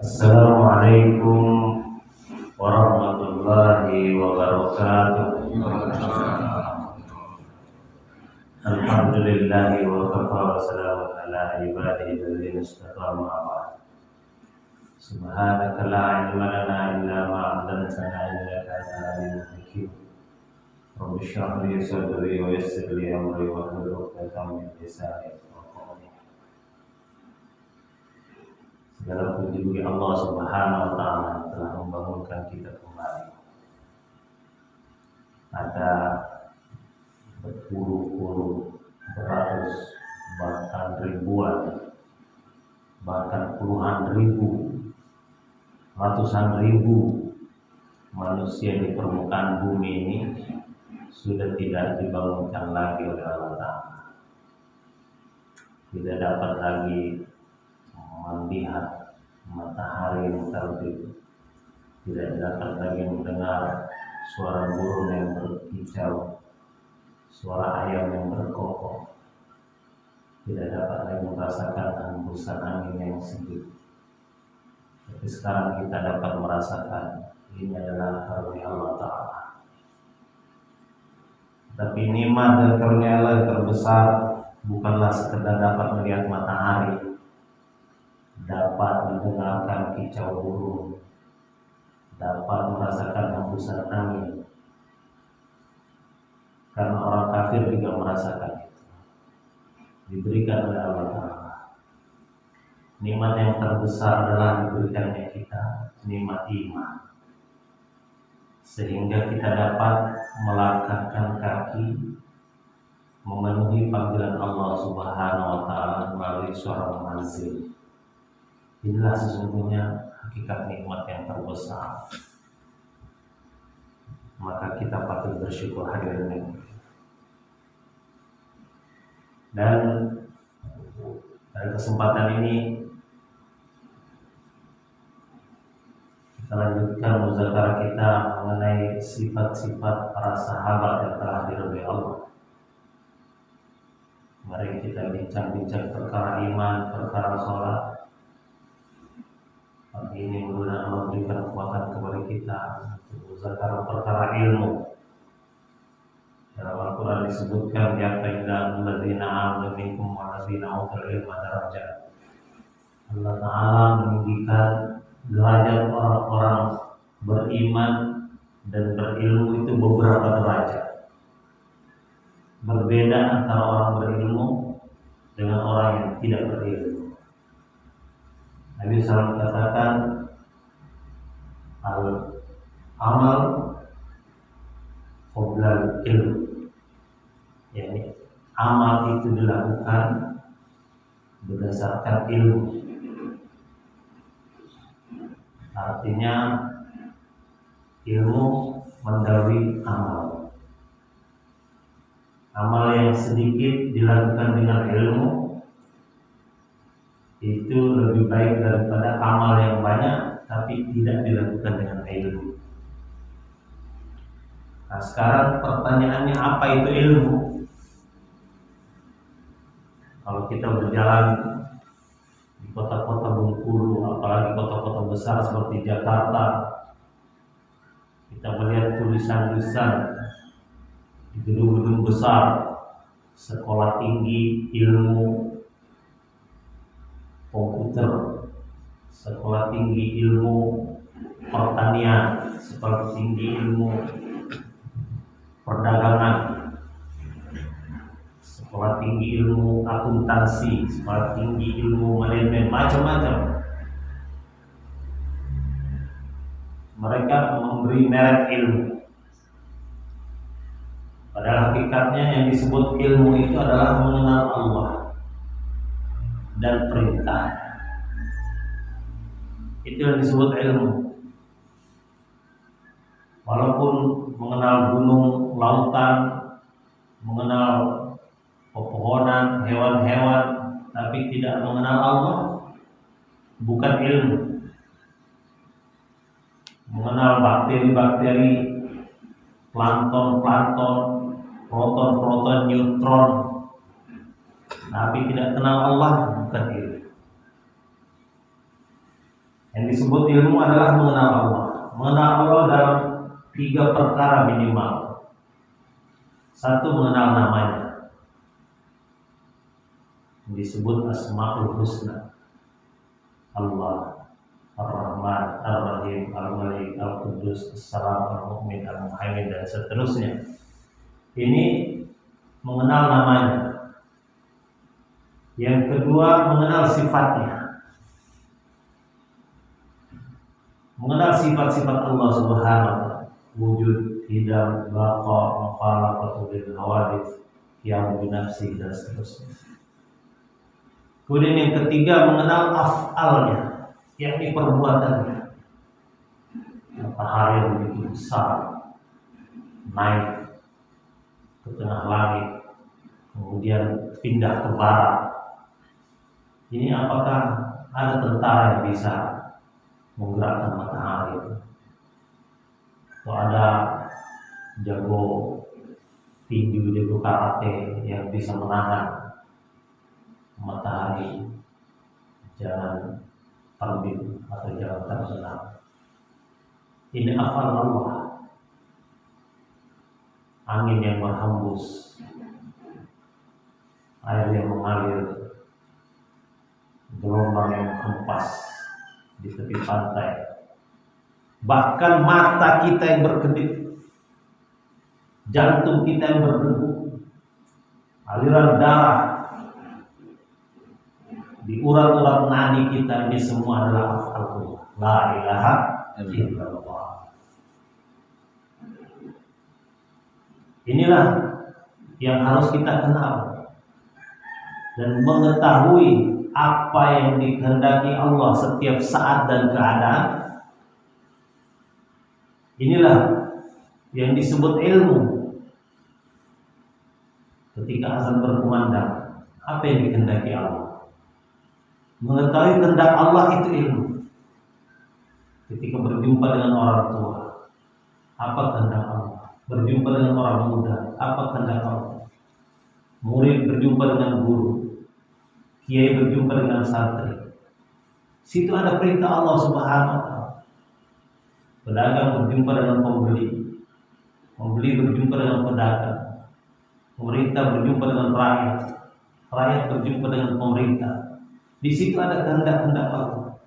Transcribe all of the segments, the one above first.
Assalamualaikum warahmatullahi wabarakatuh. Alhamdulillahi wa kafa wa salamun ala ibadihi alladzina istafa ma ba'd. Subhanaka la ilma lana illa ma 'allamtana innaka antal alimul hakim. Rabbi shrah li sadri wa yassir li amri wa hlul 'uqdatam min lisani yafqahu qawli. Segala puji bagi Allah Subhanahu wa taala yang telah membangunkan kita kembali. Ada berpuluh-puluh, beratus, bahkan ribuan, bahkan puluhan ribu, ratusan ribu manusia di permukaan bumi ini sudah tidak dibangunkan lagi oleh Allah Ta'ala. Tidak dapat lagi melihat matahari yang terbit, tidak dapat lagi mendengar suara burung yang berkicau, suara ayam yang berkokok, tidak dapat lagi merasakan hembusan angin yang sejuk. Tapi sekarang kita dapat merasakan ini adalah karunia Allah Ta'ala. Tapi nikmat dan karunia Allah yang terbesar bukanlah sekedar dapat melihat matahari, dapat mendengarkan kicau burung, dapat merasakan hembusan angin. Karena orang kafir juga merasakan itu. Diberikan oleh Allah Ta'ala. Nikmat yang terbesar adalah diberikannya kita nikmat iman, sehingga kita dapat melangkahkan kaki memenuhi panggilan Allah Subhanahu wa Ta'ala melalui suara muazzin. Inilah sesungguhnya hakikat nikmat yang terbesar. Maka kita patut bersyukur hadirin ini. Dan pada kesempatan ini kita lanjutkan muzakarah kita mengenai sifat-sifat para sahabat yang telah diridhoi Allah. Mari kita bincang-bincang perkara iman, perkara sholat. Pagi ini mudah-mudahan Allah berikan kekuatan kepada kita untuk muzakarah perkara ilmu. Dalam Al-Quran disebutkan ya qaidal ladzina amanu minkum walladzina utul ilma darajat. Allah Ta'ala meninggikan derajat orang-orang beriman dan berilmu itu beberapa derajat. Berbeda antara orang berilmu dengan orang yang tidak berilmu. Nabi SAW katakan al-amal qoblal ilm, yakni amal itu dilakukan berdasarkan ilmu. Artinya ilmu mendahului amal. Amal yang sedikit dilakukan dengan ilmu itu lebih baik daripada amal yang banyak tapi tidak dilakukan dengan ilmu. Nah, sekarang pertanyaannya, apa itu ilmu? Kalau kita berjalan di kota-kota Bengkulu, apalagi kota-kota besar seperti Jakarta, kita melihat tulisan-tulisan di gedung-gedung besar, sekolah tinggi ilmu komputer, sekolah tinggi ilmu pertanian, sekolah tinggi ilmu perdagangan, sekolah tinggi ilmu akuntansi, sekolah tinggi ilmu manajemen, macam-macam. Mereka memberi merek ilmu. Padahal hakikatnya yang disebut ilmu itu adalah mengenal Allah dan perintah. Itu yang disebut ilmu. Walaupun mengenal gunung, lautan, mengenal pepohonan, hewan-hewan, tapi tidak mengenal Allah, bukan ilmu. Mengenal bakteri-bakteri, plankton-plankton, proton-proton, neutron, tapi tidak kenal Allah, bukan ilmu. Yang disebut ilmu adalah mengenal Allah. Mengenal Allah dalam 3 perkara minimal. 1, mengenal namanya. Yang disebut Asmaul Husna. Allah, Ar-Rahman, Ar-Rahim, Al-Malik, Al-Qudus, As-Salam, Al-Mu'min, Al-Muhaimin, dan seterusnya. Ini mengenal namanya. Yang kedua, mengenal sifatnya. Mengenal sifat-sifat Allah Subhanahu wa Ta'ala, wujud, hidam, baqa, mukhalafatu lil hawadits, qiyam bi nafsi, dan seterusnya. Kemudian yang ketiga, mengenal af'alnya, yakni perbuatannya. Matahari yang begitu besar naik ke tengah langit, kemudian pindah ke barat. Ini apakah ada tentara yang bisa menggerakkan matahari itu? Atau ada jago tinju, jago karate yang bisa menahan matahari jangan terbit atau jangan terbenam? Ini afal Allah. Angin yang berhembus, air yang mengalir, gelombang yang hempas di tepi pantai, bahkan mata kita yang berkedip, jantung kita yang berdegup, aliran darah di urat-urat nadi kita, ini semua adalah afalullah. La ilaha illallah. Inilah yang harus kita kenal dan mengetahui apa yang dikehendaki Allah setiap saat dan keadaan. Inilah yang disebut ilmu. Ketika azan berkumandang, apa yang dikehendaki Allah? Mengetahui kehendak Allah itu ilmu. Ketika berjumpa dengan orang tua, apa kehendak Allah? Berjumpa dengan orang muda, apa kehendak Allah? Murid berjumpa dengan guru, kiai berjumpa dengan santri. Situ ada perintah Allah Subhanahu wa Ta'ala. Pedagang berjumpa dengan pembeli, pembeli berjumpa dengan pedagang, pemerintah berjumpa dengan rakyat, rakyat berjumpa dengan pemerintah. Di situ ada kehendak-kehendak Allah.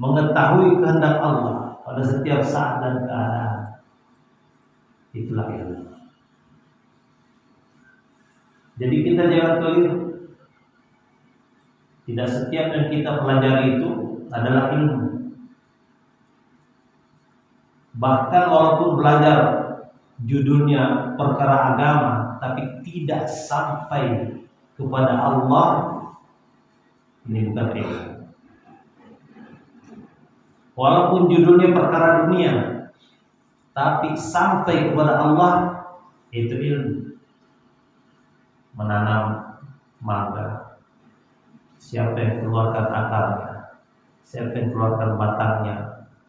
Mengetahui kehendak Allah pada setiap saat dan keadaan, itulah ilmu. Jadi kita jangan keliru. Tidak setiap yang kita pelajari itu adalah ilmu. Bahkan walaupun belajar judulnya perkara agama, tapi tidak sampai kepada Allah, ini bukan ilmu. Walaupun judulnya perkara dunia, tapi sampai kepada Allah, itu ilmu. Menanam mangga, siapa yang keluarkan akarnya, siapa yang keluarkan batangnya,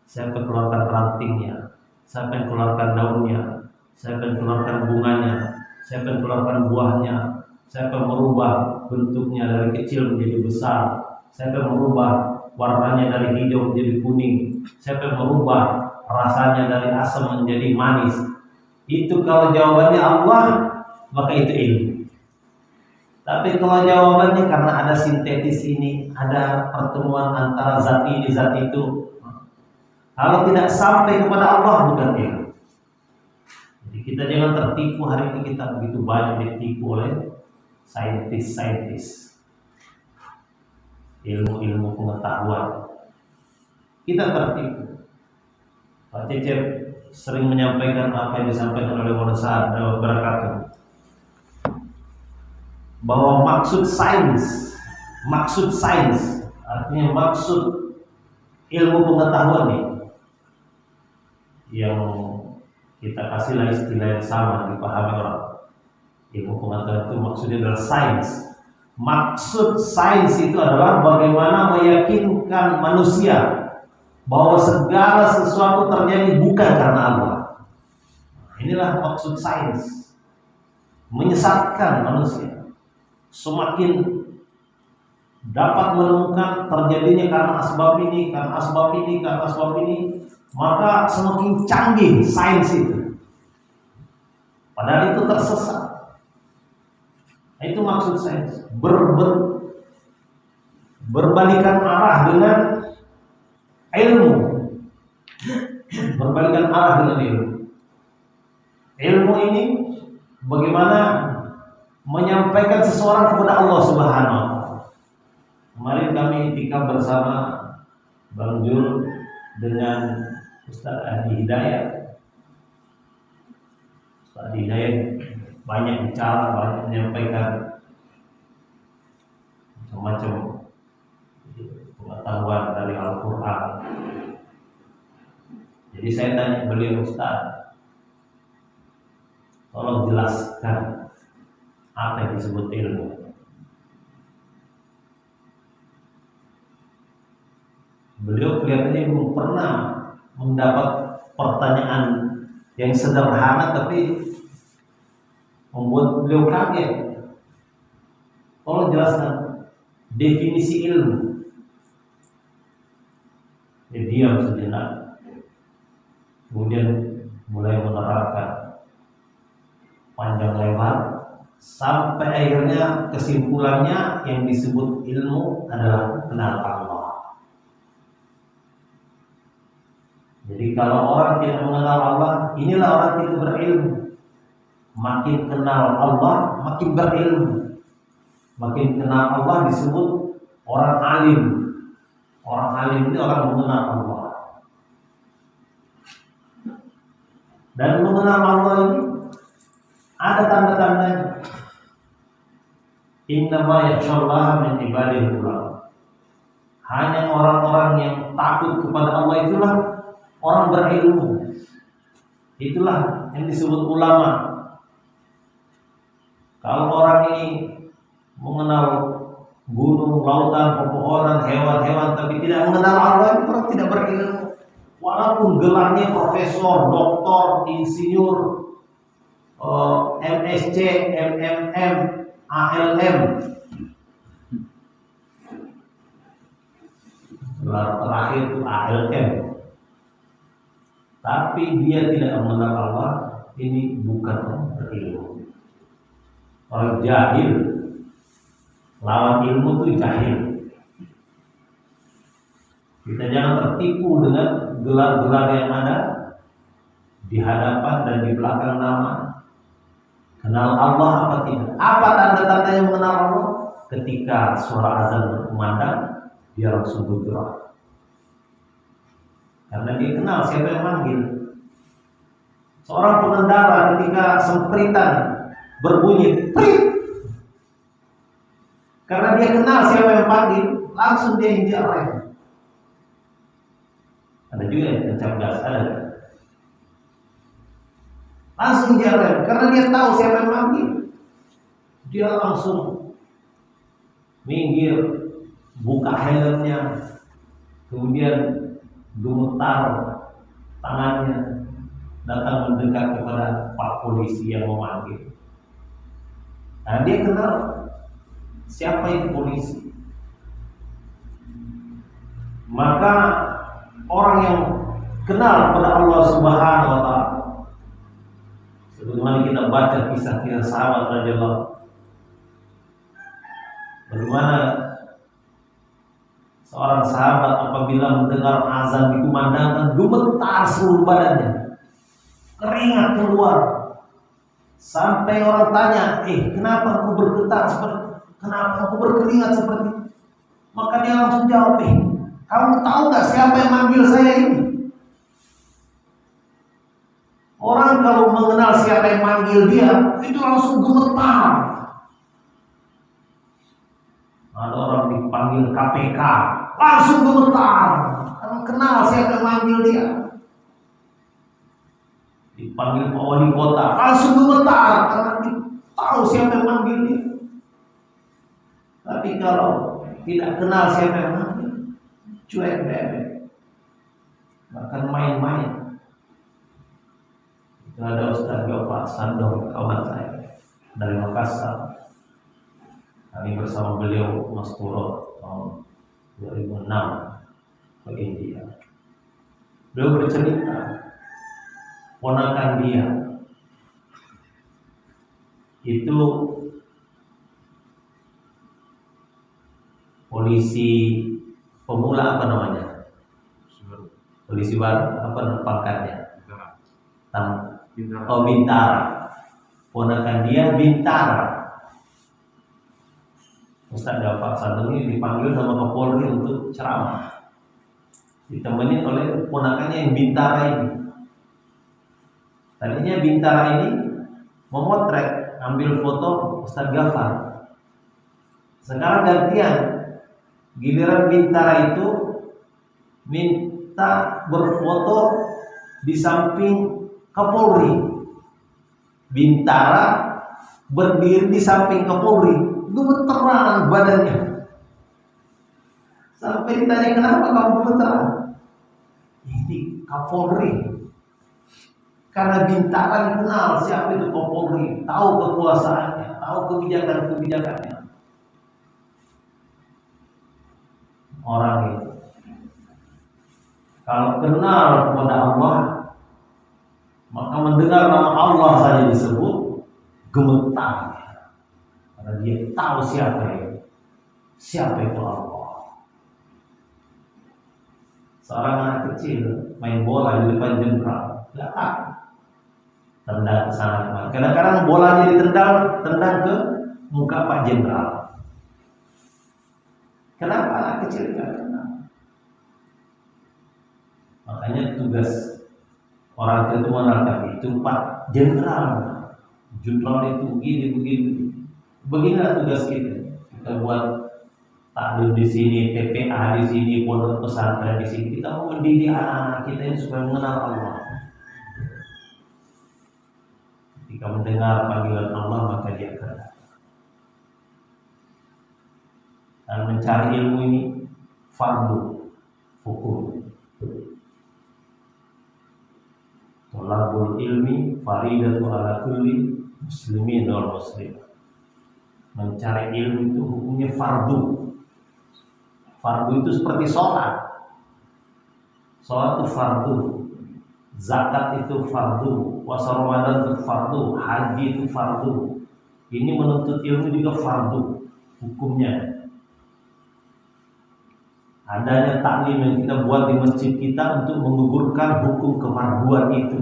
siapa yang keluarkan rantingnya, siapa yang keluarkan daunnya, siapa yang keluarkan bunganya, siapa yang keluarkan buahnya, siapa yang merubah bentuknya dari kecil menjadi besar, siapa yang merubah warnanya dari hijau menjadi kuning, siapa yang merubah rasanya dari asam menjadi manis. Itu kalau jawabannya Allah, maka itu ilmu. Tapi kalau jawabannya karena ada sintetis ini, ada pertemuan antara zat ini zat itu, kalau tidak sampai kepada Allah, bukan ilmu. Jadi kita jangan tertipu. Hari ini kita begitu banyak ditipu oleh saintis, ilmu pengetahuan. Kita tertipu. Pak Cecep sering menyampaikan apa yang disampaikan oleh Muhammad Barakatuh, bahwa maksud sains artinya maksud ilmu pengetahuan nih, yang kita kasihlah istilah yang sama dipahami orang. Ilmu pengetahuan itu maksudnya adalah sains. Maksud sains itu adalah bagaimana meyakinkan manusia bahwa segala sesuatu terjadi bukan karena Allah. Inilah maksud sains. Menyesatkan manusia. Semakin dapat menemukan terjadinya karena asbab ini, karena asbab ini, karena asbab ini, maka semakin canggih sains itu. Padahal itu tersesat. Nah, itu maksud sains. Berbalikan arah dengan ilmu. Berbalikan arah dengan ilmu. Ilmu ini bagaimana menyampaikan seseorang kepada Allah Subhanahu wa Ta'ala. Kemarin kami iktikaf bersama Bang Jul dengan Ustaz Adi Hidayat. Ustaz Adi Hidayat banyak bicara, banyak menyampaikan macam-macam pengetahuan dari Al-Quran. Jadi saya tanya beliau, Ustaz, tolong jelaskan apa yang disebut ilmu. Beliau kelihatannya belum pernah mendapat pertanyaan yang sederhana tapi membuat beliau kaget. Tolong jelaskan definisi ilmu. Dia diam sejenak, kemudian mulai menerangkan panjang lebar sampai akhirnya kesimpulannya yang disebut ilmu adalah kenal Allah. Jadi kalau orang tidak mengenal Allah, inilah orang tidak berilmu. Makin kenal Allah, makin berilmu. Makin kenal Allah disebut orang alim. Orang alim ini orang mengenal Allah. Dan mengenal Allah ini ada tanda-tandanya. Innama yakhshallaha min ibadihil ulama. Hanya orang-orang yang takut kepada Allah itulah orang berilmu. Itulah yang disebut ulama. Kalau orang ini mengenal gunung, lautan, pepohonan, hewan-hewan tapi tidak mengenal Allah, itu orang tidak berilmu. Walaupun gelarnya profesor, doktor, insinyur, MSc, MMM, ALM, gelar terakhir itu ALM, tapi dia tidak mengenal Allah, ini bukan orang berilmu. Orang jahil, lawan ilmu itu jahil. Kita jangan tertipu dengan gelar-gelar yang ada di hadapan dan di belakang nama. Kenal Allah apa tidak? Apa tanda-tanda yang mengenal Allah? Ketika suara azan berkumandang, dia langsung bergerak. Karena dia kenal siapa yang manggil. Seorang pengendara ketika sempritan berbunyi, prit. Karena dia kenal siapa yang panggil, langsung dia injak rem. Ada juga yang kencang gas, ada. Langsung injak rem, karena dia tahu siapa yang manggil. Dia langsung minggir, buka helmnya, kemudian gemetar tangannya, datang mendekat kepada pak polisi yang memanggil. Nah, dia kenal siapa itu polisi. Maka orang yang kenal kepada Allah Subhanahu wa Ta'ala, sebagaimana kita baca kisah-kisah sahabat radhiyallahu, bagaimana seorang sahabat apabila mendengar azan dikumandangkan gemetar seluruh badannya, keringat keluar, sampai orang tanya, kenapa aku bergetar seperti, kenapa aku berkeringat seperti itu? Maka dia langsung jawab, kamu tahu gak siapa yang manggil saya ini? Orang kalau mengenal siapa yang manggil dia, itu langsung gemetar. Ada orang dipanggil KPK, langsung gemetar, karena kenal siapa yang manggil dia. Dipanggil Pak Wali Kota, langsung gemetar, karena tahu siapa yang manggil dia. Tapi kalau tidak kenal siapa yang manggil, cuek bebek, bahkan main-main. Itu ada Ustaz Gopal Sandor, kawan saya dari Makassar. Kami bersama beliau Mas Turot tahun 2006 ke India. Beliau bercerita, ponakan dia itu polisi pemula, apa namanya? Polisi baru, apa pangkatnya? Oh, Bintara. Ponakan dia Bintara. Ustaz Jafar Sadeng ini dipanggil sama Kapolri untuk ceramah, ditemenin oleh ponakannya yang Bintara ini. Tadinya Bintara ini memotret, ambil foto Ustaz Jafar. Sekarang gantian, giliran Bintara itu minta berfoto di samping Kapolri. Bintara berdiri di samping Kapolri, gemeteran badannya. Sampai ditanya, kenapa kamu gemeteran? Ini Kapolri. Karena Bintara dikenal siapa itu Kapolri, tahu kekuasaannya, tahu kebijakan-kebijakannya. Orang itu kalau kenal kepada Allah, maka mendengar nama Allah saja disebut gemetar, karena dia tahu siapa itu Allah. Seorang anak kecil main bola di depan jenderal, nggak tahu, tendang ke sana kemari. Kadang-kadang bolanya tendang ke muka Pak Jenderal. Kenapa anak kecil nggak kenal? Makanya tugas orang tua itu menangkap itu Pak Jenderal. Jenderal itu begini. Beginilah tugas kita. Kita buat taklim di sini, PPA di sini, pondok pesantren di sini. Kita mau mendidik anak kita ini supaya mengenal Allah. Ketika mendengar panggilan Allah, maka dia akan datang. Dan mencari ilmu ini fardu hukum. Thalabul ilmi faridatu ala kulli muslimin wal muslimat. Mencari ilmu itu hukumnya fardu. Fardu itu seperti sholat. Sholat itu fardu, zakat itu fardu, puasa Ramadan itu fardu, haji itu fardu. Ini menuntut ilmu juga fardu hukumnya. Adanya taklim yang kita buat di masjid kita untuk menggugurkan hukum kefarduan itu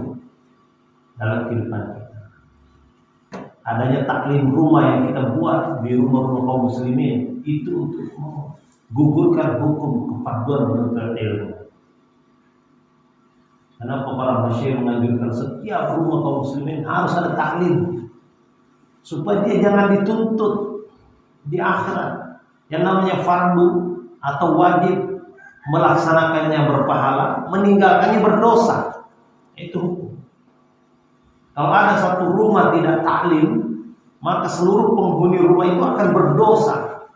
dalam kehidupan kita. Adanya taklim rumah yang kita buat di rumah-rumah kaum muslimin itu untuk menggugurkan hukum kefarduan menuntut ilmu. Kenapa para masyayikh menganjurkan setiap rumah kaum muslimin harus ada taklim, supaya dia jangan dituntut di akhirat yang namanya fardu atau wajib, melaksanakannya berpahala, meninggalkannya berdosa. Itu hukum. Kalau ada satu rumah tidak taklim, maka seluruh penghuni rumah itu akan berdosa.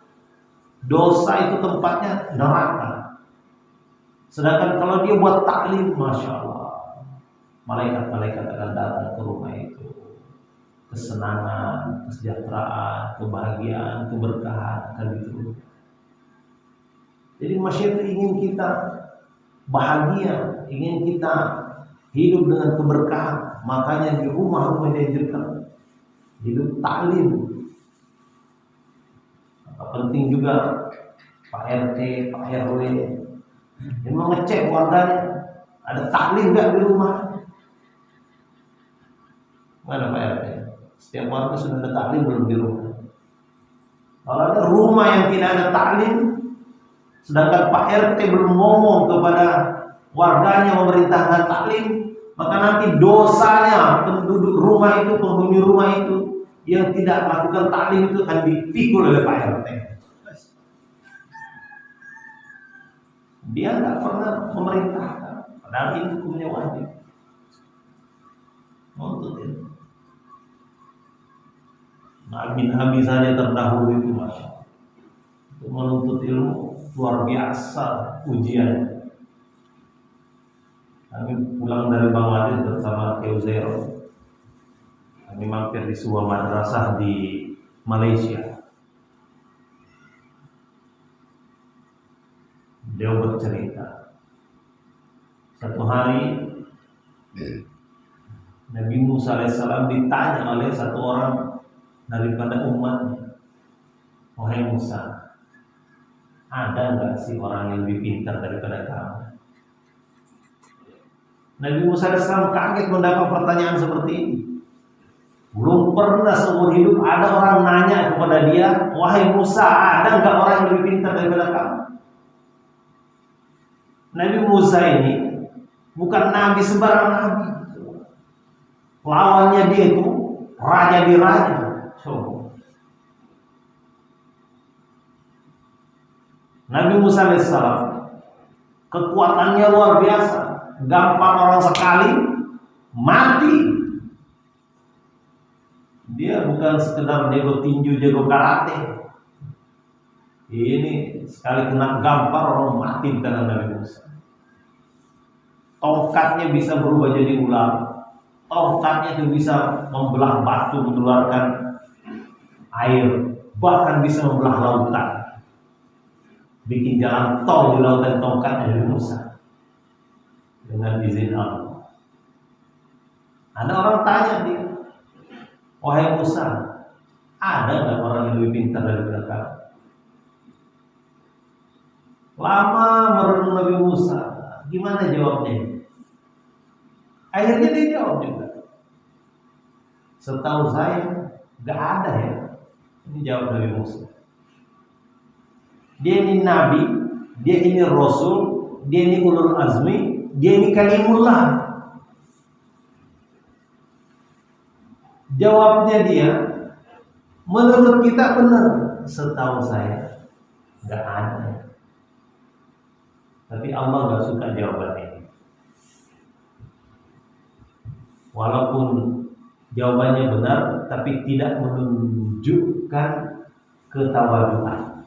Dosa itu tempatnya neraka. Sedangkan kalau dia buat taklim, masya Allah, malaikat-malaikat akan datang ke rumah itu. Kesenangan, kesejahteraan, kebahagiaan, keberkahan akan diturunkan. Jadi masyarakat ingin kita bahagia, ingin kita hidup dengan keberkahan. Makanya di rumah-rumah dianjurkan hidup taklim. Maka penting juga Pak RT, Pak RW yang mengecek warganya ada taklim nggak di rumah. Mana Pak RT? Setiap warga sudah ada taklim belum di rumah? Kalau ada rumah yang tidak ada taklim, sedangkan Pak RT belum ngomong kepada warganya memerintahkan taklim, maka nanti dosanya penduduk rumah itu, penghuni rumah itu yang tidak melakukan taklim itu akan dipikul oleh Pak RT. Dia nggak pernah memerintahkan, padahal ini hukumnya wajib. Untuk itu, Nabi saja terdahulu itu masya Allah, untuk menuntut ilmu luar biasa ujian. Kami pulang dari Bangladesh bersama Keuzero. Kami mampir di sebuah madrasah di Malaysia. Dia bercerita, satu hari Nabi Musa alaihissalam ditanya oleh satu orang daripada umatnya, wahai Musa, ada nggak sih orang yang lebih pintar daripada kamu? Nabi Musa alaihissalam kaget mendapat pertanyaan seperti ini. Belum pernah seumur hidup ada orang nanya kepada dia, wahai Musa, ada nggak orang yang lebih pintar daripada kamu? Nabi Musa ini bukan nabi sembarang nabi. Lawannya dia itu raja di raja. Nabi Musa alaihissalam kekuatannya luar biasa, gampang orang sekali mati. Dia bukan sekedar jago tinju, jago karate. Ini sekali kena gampar orang mati di tangan Nabi Musa. Tongkatnya bisa berubah jadi ular. Tongkatnya itu bisa membelah batu, mengeluarkan air, bahkan bisa membelah lautan. Bikin jalan tol di lautan tongkatnya Nabi Musa dengan izin Allah. Ada orang tanya dia, wahai Musa, ada nggak orang yang lebih pintar daripada kamu? Lama merenung Nabi Musa, gimana jawabnya? Akhirnya dia jawab juga, setahu saya nggak ada ya. Ini jawab Nabi Musa. Dia ini nabi, dia ini rasul, dia ini ulul azmi, dia ini kalimullah. Jawabnya dia, menurut kita benar, setahu saya nggak ada. Tapi Allah nggak suka jawaban ini. Walaupun jawabannya benar, tapi tidak menunjukkan ketawaduan.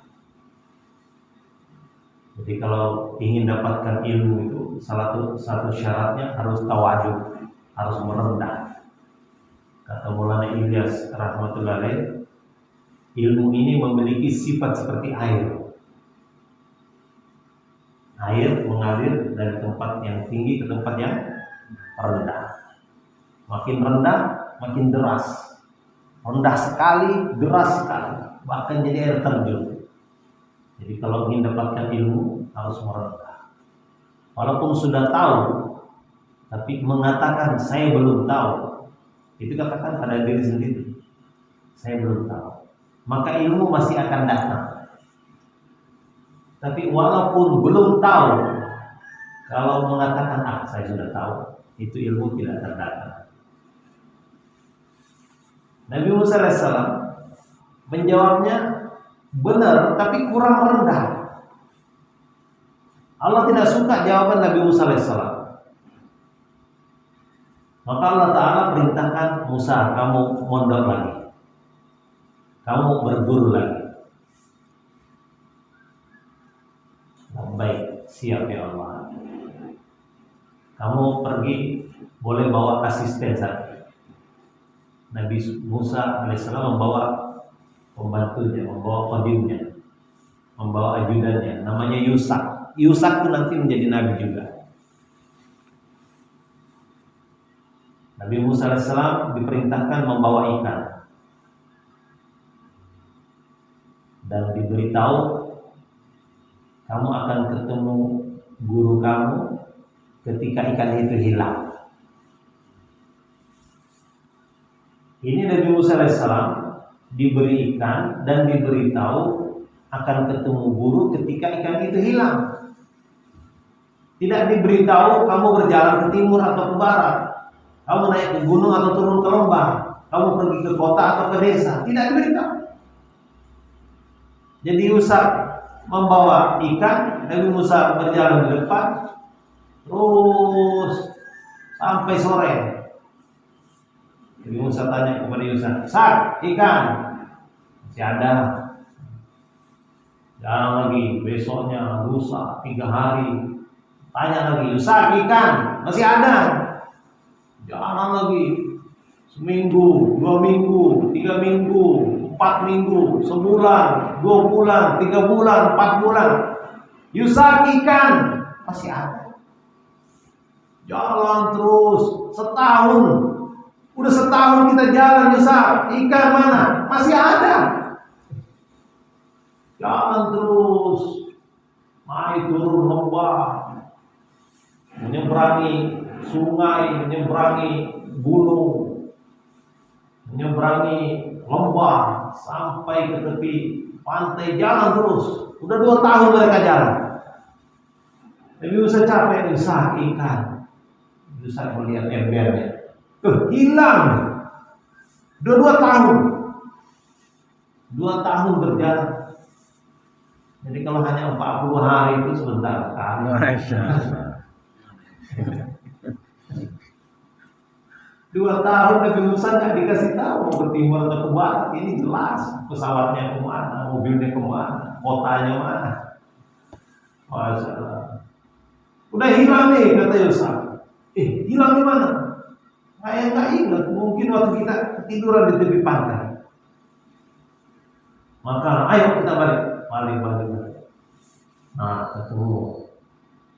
Jadi kalau ingin dapatkan ilmu itu satu syaratnya harus tawadhu, harus merendah. Kata Maulana Ilyas rahmatullahi alaih, ilmu ini memiliki sifat seperti air. Air mengalir dari tempat yang tinggi ke tempat yang rendah. Makin rendah, makin deras. Rendah sekali, deras sekali, bahkan jadi air terjun. Jadi kalau ingin dapatkan ilmu harus merendah. Walaupun sudah tahu, tapi mengatakan saya belum tahu, itu katakan pada diri sendiri, saya belum tahu. Maka ilmu masih akan datang. Tapi walaupun belum tahu, kalau mengatakan saya sudah tahu, itu ilmu tidak akan datang. Nabi Musa alaihissalam menjawabnya benar, tapi kurang rendah. Allah tidak suka jawaban Nabi Musa alaihissalam. Maka Allah Ta'ala perintahkan Musa, kamu mondok lagi, kamu berburu lagi. Baik, siap ya Allah. Kamu pergi, boleh bawa asisten saja. Nabi Musa alaihissalam membawa pembantunya, membawa kodimnya, membawa ajudannya, namanya Yusak. Yusak itu nanti menjadi nabi juga. Nabi Musa alaihissalam diperintahkan membawa ikan dan diberitahu, kamu akan ketemu guru kamu ketika ikan itu hilang. Ini Nabi Musa alaihissalam diberi ikan dan diberitahu akan ketemu guru ketika ikan itu hilang. Tidak diberitahu kamu berjalan ke timur atau ke barat, kamu naik ke gunung atau turun ke lembah, kamu pergi ke kota atau ke desa. Tidak diberitahu. Jadi Musa membawa ikan, Nabi Musa berjalan di depan terus sampai sore. Nabi Musa tanya kepada Yusak, "Sak, ikan?" "Masih ada." "Jangan lagi, besoknya, lusa, 3 hari." Tanya lagi, "Yusak, ikan?" "Masih ada." "Jangan lagi, seminggu, 2 minggu, 3 minggu, 4 minggu, sebulan, 2 bulan, 3 bulan, 4 bulan. Yusak ikan masih ada. Jalan terus setahun. Udah setahun kita jalan Yusak, ikan mana? Masih ada. Jalan terus, naik turun lembah, menyeberangi sungai, menyeberangi gunung, menyeberangi lembah sampai ke tepi pantai, jalan terus. Udah 2 tahun mereka jalan. Tapi Musa capek, Musa ikan. Musa melihat embernya, hilang. Udah 2 tahun. 2 tahun berjalan. Jadi kalau hanya 40 hari itu sebentar sekali. Masya Allah. 2 tahun Nabi Musa nggak dikasih tahu mau ke timur atau ke barat. Ini jelas pesawatnya kemana, mobilnya kemana, kotanya mana. Masya Allah. Udah hilang nih kata Yusuf. Hilang di mana? Kayak nggak ingat. Mungkin waktu kita tiduran di tepi pantai. Maka ayo kita balik. Nah, ketemu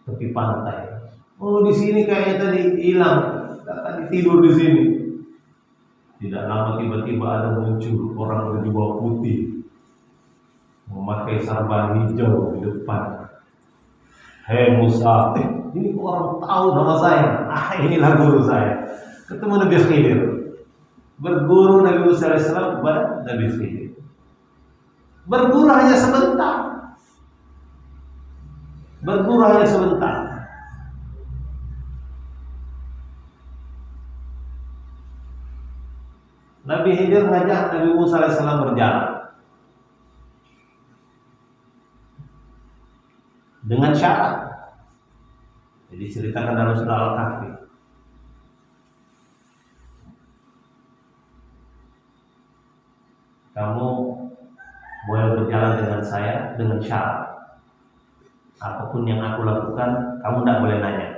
tepi pantai. Oh, di sini kayaknya tadi hilang. Tadi tidur di sini. Tidak lama tiba-tiba ada muncul orang berjubah putih, memakai sarban hijau di depan. Hei Musa, ini orang tahu nama saya. Inilah guru saya. Ketemu Nabi Khidir. Berguru Nabi Musa AS kepada Nabi Khidir. Berguru hanya sebentar. Berguru hanya sebentar. Nabi Khidir mengajak Nabi Musa AS berjalan dengan syarat. Jadi ceritakan dalam surah Al-Kahfi. Kamu boleh berjalan dengan saya dengan syarat. Apapun yang aku lakukan, kamu tidak boleh nanya.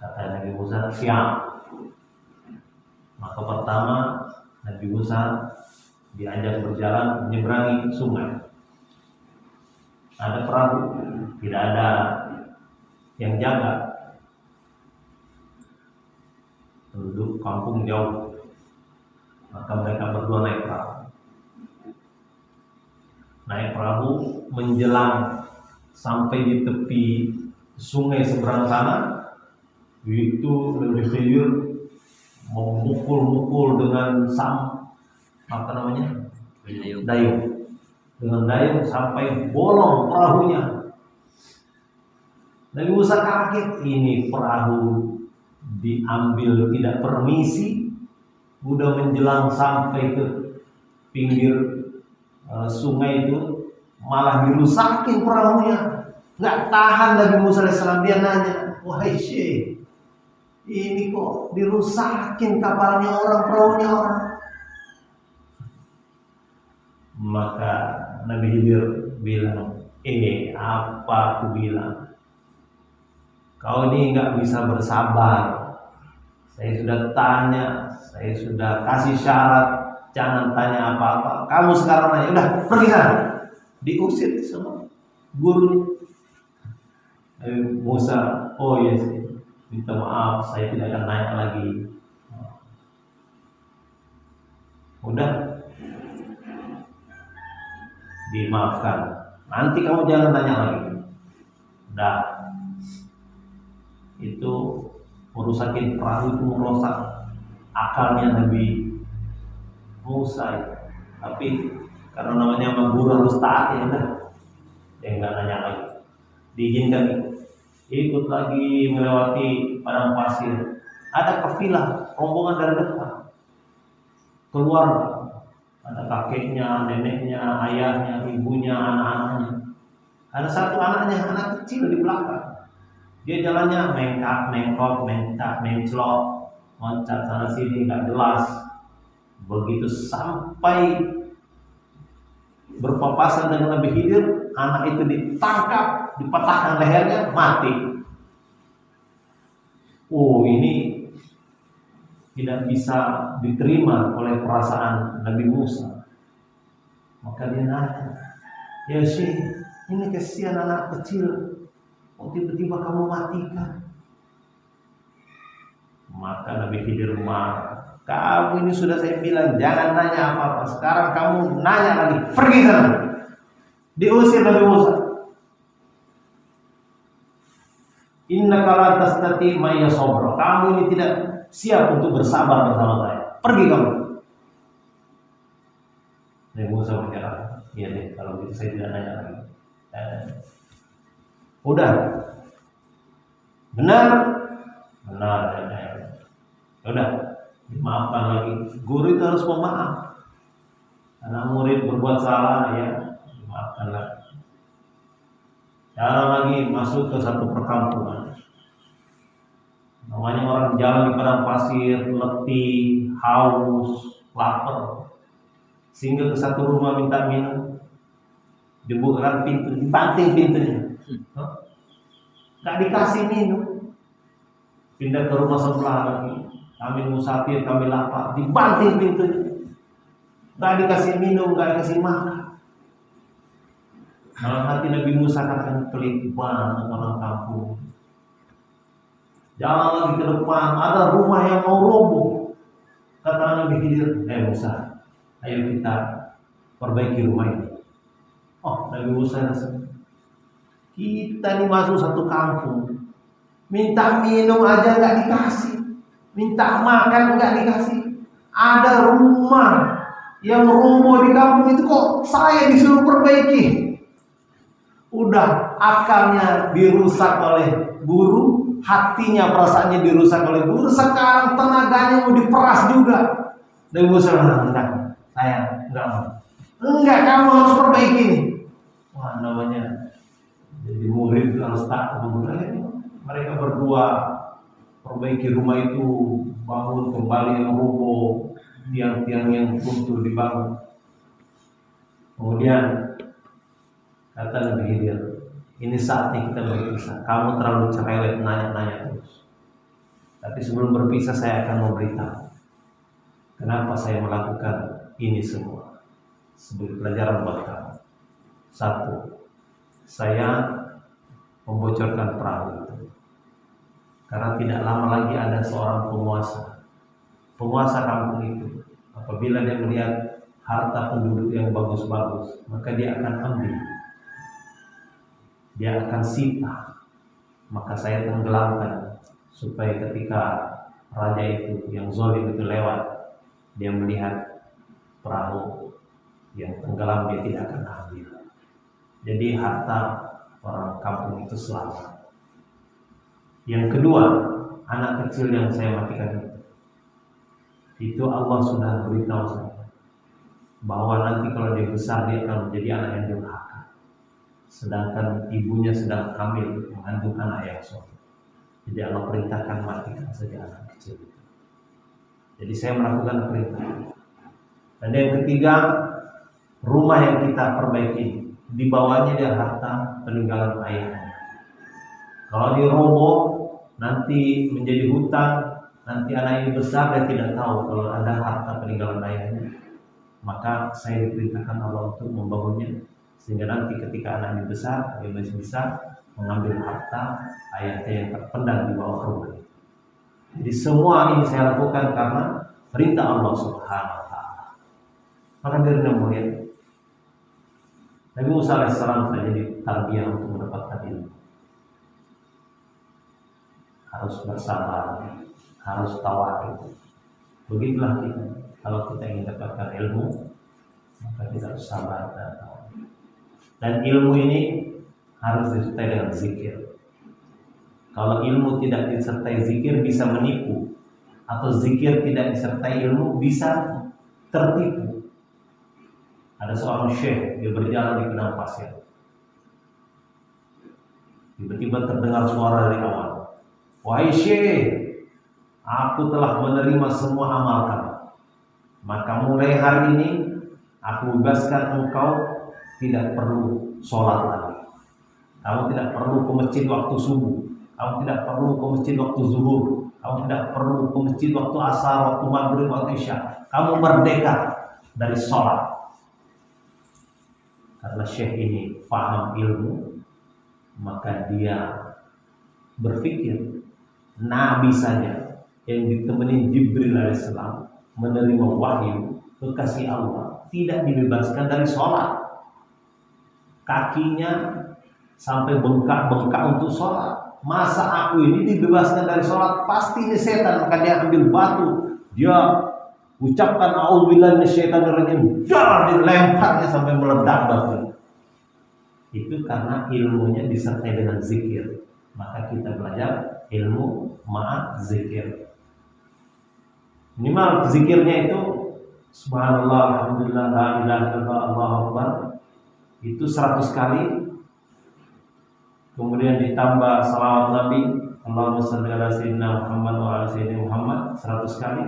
Kata Nabi Musa, siap. Maka pertama Nabi Musa diajak berjalan menyeberangi sungai. Ada perahu, tidak ada yang jaga. Penduduk kampung jauh. Maka mereka berdua naik perahu. Naik perahu menjelang sampai di tepi sungai seberang sana. Itu Nabi Khidir memukul-mukul dengan dayung. Dengan dayung sampai bolong perahunya. Nabi Musa kaget, ini perahu diambil tidak permisi, udah menjelang sampai ke pinggir sungai itu malah dirusakin perahunya. Nggak tahan Nabi Musa AS, dia nanya, wahai Syekh, ini kok dirusakin kapalnya orang, perahunya orang. Maka Nabi Khidir bilang, apa aku bilang? Kau ini nggak bisa bersabar. Saya sudah tanya, saya sudah kasih syarat, jangan tanya apa-apa. Kamu sekarang nanya, udah pergi sana. Diusir semua gurunya. Nabi Musa, oh iya sih, minta maaf, saya tidak akan nanya lagi. Udah, dimaafkan. Nanti kamu jangan tanya lagi. Udah, itu merusakin perahu, itu merusak akalnya Nabi Musa. Tapi karena namanya guru harus taat, ya udah, dia nggak nanya lagi. Diizinkan ikut lagi melewati padang pasir. Ada kafilah rombongan dari depan keluar, ada kakeknya, neneknya, ayahnya, ibunya, anak-anaknya. Ada satu anaknya, anak kecil di belakang. Dia jalannya mengkok, menclok, loncat sana sini nggak jelas. Begitu sampai berpapasan dengan Nabi Khidir, anak itu ditangkap, dipatahkan lehernya, mati. Oh, ini tidak bisa diterima oleh perasaan Nabi Musa. Maka dia nanya, ya Syekh, Ini kesian anak kecil, kok tiba-tiba kamu matikan? Maka Nabi Khidir marah. Kamu ini sudah saya bilang jangan nanya apa-apa. Sekarang kamu nanya lagi, pergi sana. Diusir Nabi Musa. Innaka la tastati ma'ya sabra. Kamu ini tidak siap untuk bersabar bersama saya. Pergi kamu. Nabi Musa menyerah. Iya deh, kalau gitu saya tidak nanya lagi. Udah. Benar. Udah, dimaafkan lagi. Guru itu harus memaaf. Anak murid berbuat salah, ya dimaafkan lagi. Cara lagi masuk ke satu perkampungan. Namanya orang jalan di padang pasir, letih, haus, lapar. Sehingga ke satu rumah minta minum. Dibukakan pintu, dibanting pintunya. Gak dikasih minum. Pindah ke rumah sebelah lagi. Kami musafir, kami lapar, dibanting pintunya. Gak dikasih minum, gak dikasih makan. Dalam hati Nabi Musa katakan, pelit banget orang kampung. Jangan lagi ke depan, ada rumah yang mau roboh. Kata Nabi Khidir, Musa, ayo kita perbaiki rumah ini. Oh, Nabi Musa rasa, kita nih masuk satu kampung, minta minum aja gak dikasih, minta makan gak dikasih. Ada rumah yang roboh di kampung itu, kok saya disuruh perbaiki. Udah akalnya dirusak oleh guru, hatinya perasaannya dirusak oleh guru, sekarang tenaganya mau diperas juga. Nabi Musa bilang, enggak, saya enggak mau. Enggak, kamu harus perbaiki nih. Wah, namanya jadi murid harus taat sama guru. Mereka berdua perbaiki rumah itu, bangun kembali yang roboh, tiang-tiang yang runtuh dibangun. Kemudian kata Nabi Khidir, ini saatnya kita berpisah. Kamu terlalu cerewet nanya-nanya terus. Tapi sebelum berpisah saya akan memberitahu kenapa saya melakukan ini semua. Sebagai pelajaran buat kamu. Satu, saya membocorkan perahu itu karena tidak lama lagi ada seorang penguasa kampung itu. Apabila dia melihat harta penduduk yang bagus-bagus, maka dia akan ambil, dia akan sita. Maka saya tenggelamkan supaya ketika raja itu yang zalim itu lewat, dia melihat perahu yang tenggelam, dia tidak akan ambil. Jadi harta orang kampung itu selamat. Yang kedua, anak kecil yang saya matikan itu Allah sudah beritahu saya bahwa nanti kalau dia besar dia akan menjadi anak yang durhaka. Sedangkan ibunya sedang hamil mengandung anak yang soleh. Jadi Allah perintahkan matikan saja anak kecil itu. Jadi saya melakukan perintah. Dan yang ketiga, rumah yang kita perbaiki, di bawahnya dia harta peninggalan ayahnya. Kalau diroboh nanti menjadi hutan, nanti anak ini besar dan tidak tahu kalau ada harta peninggalan ayahnya. Maka saya diperintahkan Allah untuk membangunnya, sehingga nanti ketika anak ini besar, dia masih bisa mengambil harta ayahnya yang terpendam di bawah rumah. Jadi semua ini saya lakukan karena perintah Allah Subhanahu wa taala. Maka dari mulia Nabi Musa alaihissalam saja ditarbiyah untuk mendapatkan ilmu. Harus bersabar, harus tawadu. Begitulah kita. Kalau kita ingin dapatkan ilmu, maka kita harus sabar dan tawadu. Dan ilmu ini harus disertai dengan zikir. Kalau ilmu tidak disertai zikir bisa menipu, atau zikir tidak disertai ilmu bisa tertipu. Ada seorang syekh, dia berjalan di padang pasir. Tiba-tiba terdengar suara dari awal. Wahai syekh, aku telah menerima semua amal kamu. Maka mulai hari ini aku bebaskan engkau tidak perlu sholat lagi. Kamu tidak perlu ke masjid waktu subuh. Kamu tidak perlu ke masjid waktu zuhur. Kamu tidak perlu ke masjid waktu asar, waktu maghrib, waktu isya. Kamu merdeka dari sholat. karena syekh ini paham ilmu, maka dia berpikir Nabi saja yang ditemani Jibril alaihissalam menerima wahyu kekasih Allah tidak dibebaskan dari sholat, kakinya sampai bengkak-bengkak untuk sholat. Masa aku ini dibebaskan dari sholat? Pasti ini setan. Maka dia ambil batu, dia ucapkan a'udzubillahi minasyaitonir rajim, dar, dilemparnya sampai meledak batu. Itu karena ilmunya disertai dengan zikir. Maka kita belajar ilmu ma'a zikir. Minimal zikirnya itu subhanallah, alhamdulillah, la ilaha illallah, Allahu akbar, itu 100 kali. Kemudian ditambah salawat Nabi, Allahumma shalli ala sayyidina Muhammad wa ala sayyidina Muhammad 100 kali.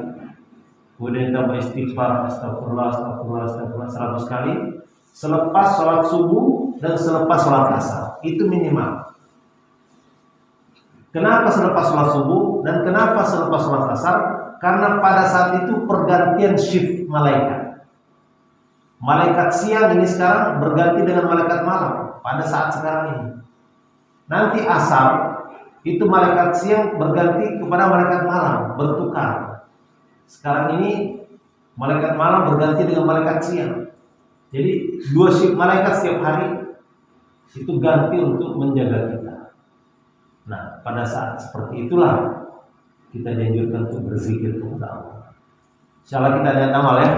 Kemudian ditambah istighfar, astagfirullah, astagfirullah, astagfirullah 100 kali. Selepas sholat subuh dan selepas sholat asar, itu minimal. Kenapa selepas sholat subuh dan kenapa selepas sholat asar? Karena pada saat itu pergantian shift malaikat. Malaikat siang ini sekarang berganti dengan malaikat malam pada saat sekarang ini. Nanti asar itu malaikat siang berganti kepada malaikat malam, bertukar. Sekarang ini malaikat malam berganti dengan malaikat siang. Jadi 2 shift malaikat setiap hari itu ganti untuk menjaga kita. Nah, pada saat seperti itulah kita dianjurkan untuk berzikir kepada Allah. Insyaallah kita ada amal ya.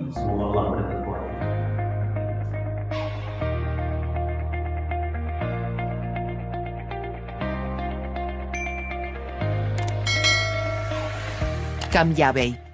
Semoga Allah beri kekuatan. Cam Gia Bay.